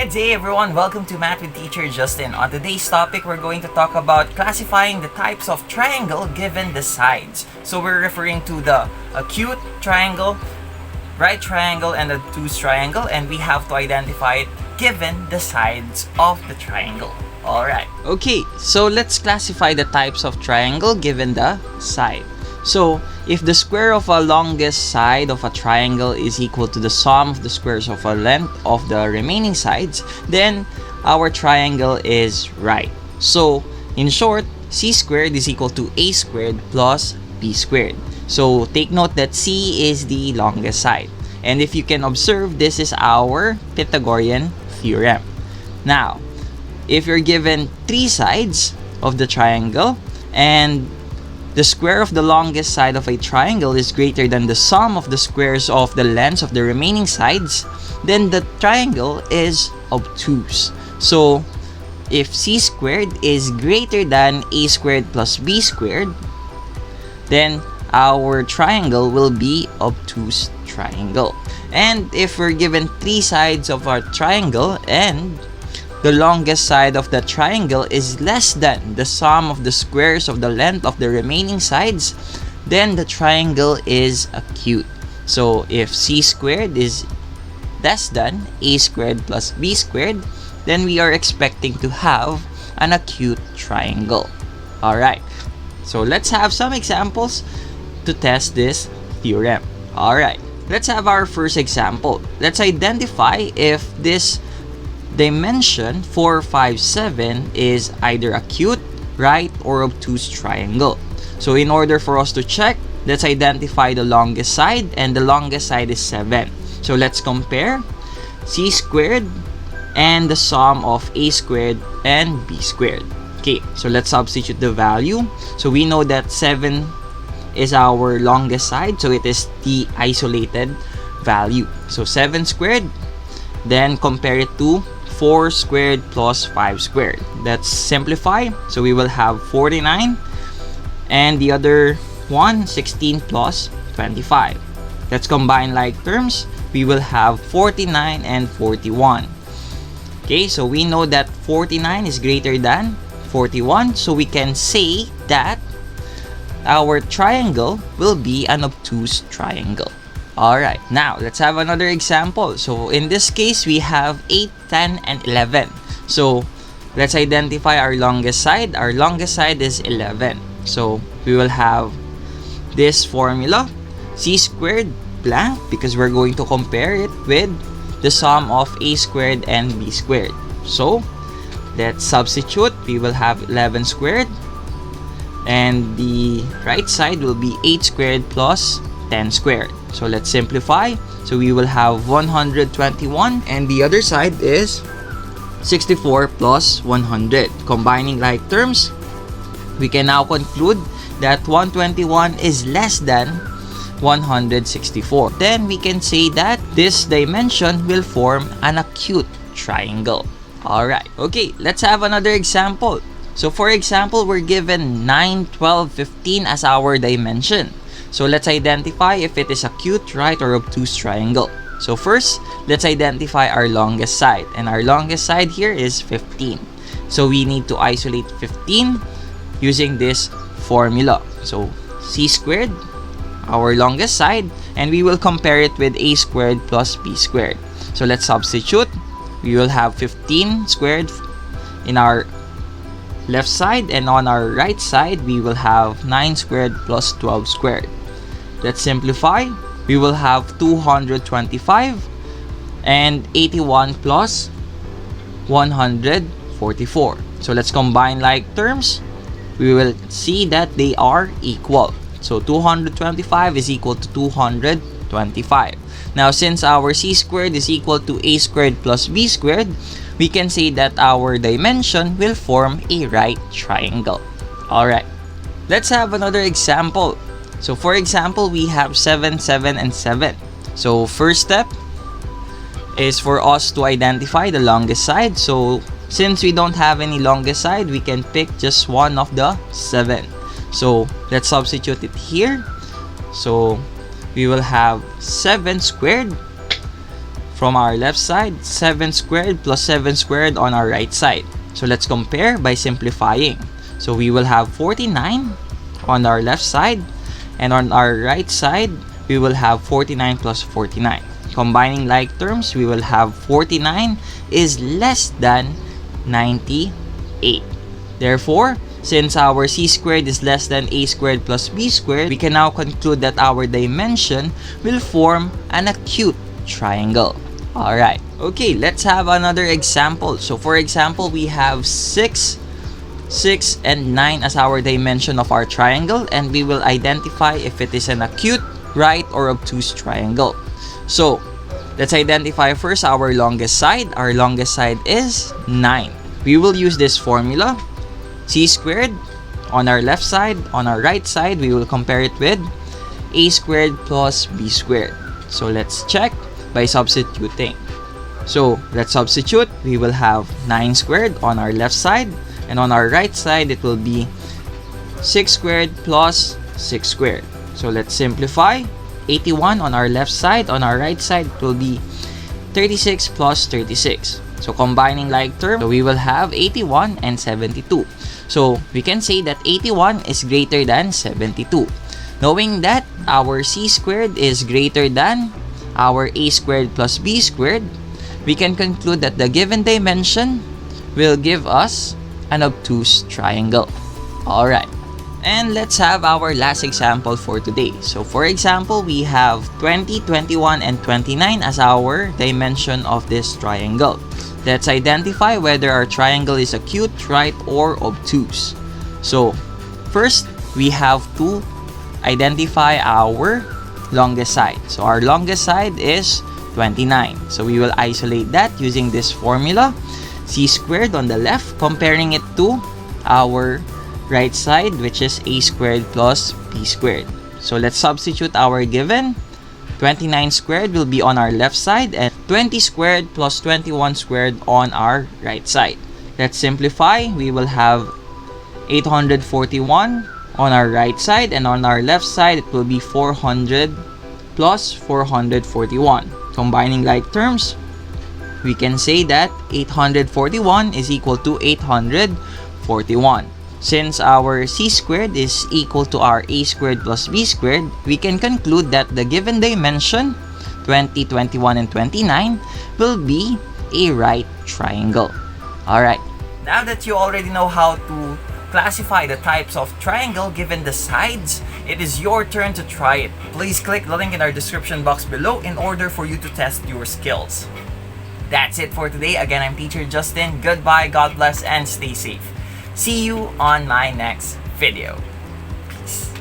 Good day everyone, welcome to Math with Teacher Justin. On today's topic, we're going to talk about classifying the types of triangle given the sides. So we're referring to the acute triangle, right triangle, and the obtuse triangle, and we have to identify it given the sides of the triangle. Alright. Okay, so let's classify the types of triangle given the side. So, if the square of a longest side of a triangle is equal to the sum of the squares of a length of the remaining sides, then our triangle is right. So, in short, c squared is equal to a squared plus b squared. So, take note that c is the longest side. And if you can observe, this is our Pythagorean theorem. Now, if you're given three sides of the triangle and the square of the longest side of a triangle is greater than the sum of the squares of the lengths of the remaining sides, then the triangle is obtuse. So, if c squared is greater than a squared plus b squared, then our triangle will be obtuse triangle. And if we're given three sides of our triangle and the longest side of the triangle is less than the sum of the squares of the length of the remaining sides, then the triangle is acute. So if c squared is less than a squared plus b squared, then we are expecting to have an acute triangle. Alright, so let's have some examples to test this theorem. Alright, let's have our first example. Let's identify if this dimension 4, 5, 7 is either acute, right, or obtuse triangle. So in order for us to check, let's identify the longest side, and the longest side is 7. So let's compare c squared and the sum of a squared and b squared. Okay, so let's substitute the value. So we know that 7 is our longest side, so it is the isolated value. So 7 squared, then compare it to 4 squared plus 5 squared. Let's simplify. So we will have 49, and the other one 16 plus 25. Let's combine like terms. We will have 49 and 41. Okay, so we know that 49 is greater than 41, so we can say that our triangle will be an obtuse triangle. Alright, now let's have another example. So in this case, we have 8, 10, and 11. So let's identify our longest side. Our longest side is 11. So we will have this formula, c squared blank, because we're going to compare it with the sum of a squared and b squared. So let's substitute. We will have 11 squared, and the right side will be 8 squared plus 10 squared. So let's simplify. So we will have 121, and the other side is 64 plus 100. Combining like terms, we can now conclude that 121 is less than 164. Then we can say that this dimension will form an acute triangle. Alright, okay, let's have another example. So for example, we're given 9, 12, 15 as our dimension. So let's identify if it is acute, right, or obtuse triangle. So first, let's identify our longest side. And our longest side here is 15. So we need to isolate 15 using this formula. So c squared, our longest side, and we will compare it with a squared plus b squared. So let's substitute. We will have 15 squared in our left side, and on our right side, we will have 9 squared plus 12 squared. Let's simplify. We will have 225 and 81 plus 144. So let's combine like terms. We will see that they are equal. So 225 is equal to 225. Now, since our c squared is equal to a squared plus b squared, we can say that our dimension will form a right triangle. Alright, let's have another example. So for example, we have 7, 7, and 7. So first step is for us to identify the longest side. So since we don't have any longest side, we can pick just one of the 7. So let's substitute it here. So we will have 7 squared from our left side, 7 squared plus 7 squared on our right side. So let's compare by simplifying. So we will have 49 on our left side, and on our right side, we will have 49 plus 49. Combining like terms, we will have 49 is less than 98. Therefore, since our c squared is less than a squared plus b squared, we can now conclude that our dimension will form an acute triangle. Alright, okay, let's have another example. So for example, we have 6, 6, and 9 as our dimension of our triangle, and we will identify if it is an acute, right, or obtuse triangle. So let's identify first our longest side. Our longest side is 9. We will use this formula, c squared on our left side. On our right side, we will compare it with a squared plus b squared. So let's check by substituting. So let's substitute. We will have 9 squared on our left side, and on our right side it will be 6 squared plus 6 squared. So let's simplify. 81 on our left side, on our right side it will be 36 plus 36. So combining like terms, so we will have 81 and 72. So we can say that 81 is greater than 72. Knowing that our c squared is greater than our a squared plus b squared, we can conclude that the given dimension will give us an obtuse triangle. Alright, and let's have our last example for today. So for example, we have 20, 21, and 29 as our dimension of this triangle. Let's identify whether our triangle is acute, right, or obtuse. So first, we have to identify our longest side. So our longest side is 29. So we will isolate that using this formula, c squared on the left, comparing it to our right side, which is a squared plus b squared. So let's substitute our given. 29 squared will be on our left side, and 20 squared plus 21 squared on our right side. Let's simplify. We will have 841 on our right side, and on our left side it will be 400 plus 441. Combining like terms, we can say that 841 is equal to 841. Since our c squared is equal to our a squared plus b squared, we can conclude that the given dimension, 20, 21, and 29, will be a right triangle. Alright. Now that you already know how to classify the types of triangle given the sides, it is your turn to try it. Please click the link in our description box below in order for you to test your skills. That's it for today. Again, I'm Teacher Justin. Goodbye, God bless, and stay safe. See you on my next video. Peace.